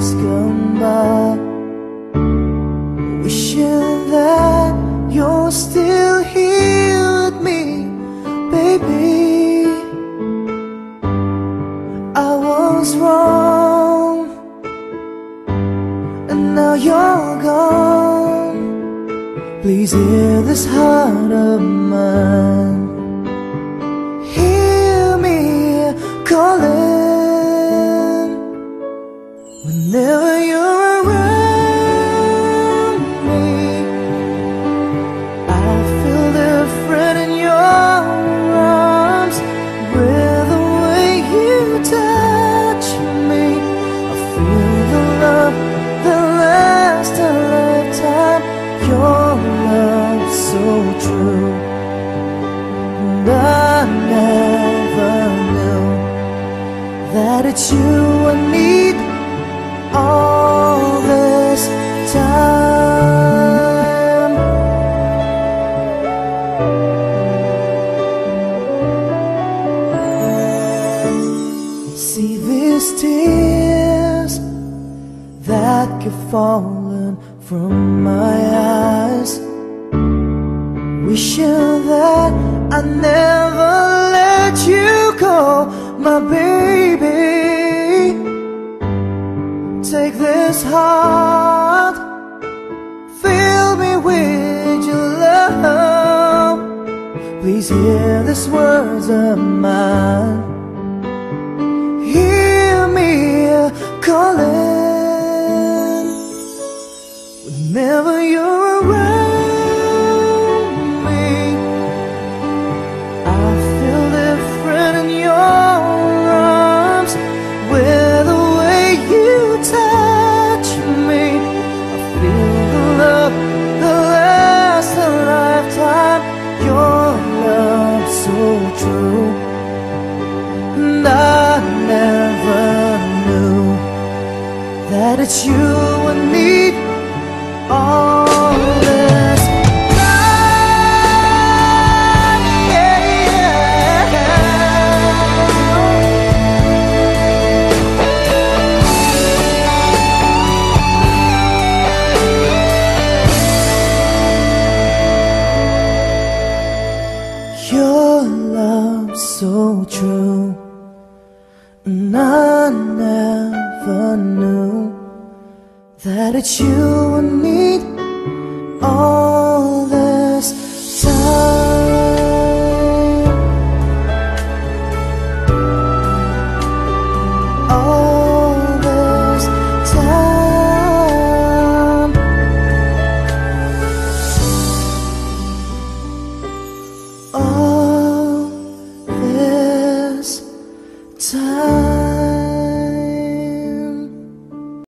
years gone by, wishing that you're still here with me, baby. I was wrong, and now you're gone. Please hear this heart of mine, hear me calling. Whenever you're around me, I feel different in your arms. With the way you touch me, I feel the love that lasts a lifetime. Your love so true, and I never knew that it's you I need all this time. See these tears that keep falling from my eyes, wishing that I never let you go, my baby. Take this heart, fill me with your love. Please hear these words of mine, hear me calling. Whenever you're around me, I feel different in your arms. With the way you touch me, I feel the love that lasts a lifetime. Your love so true, and I never knew that it's you I need all this time. Yeah, your love so true, and I never knew that it's you I need all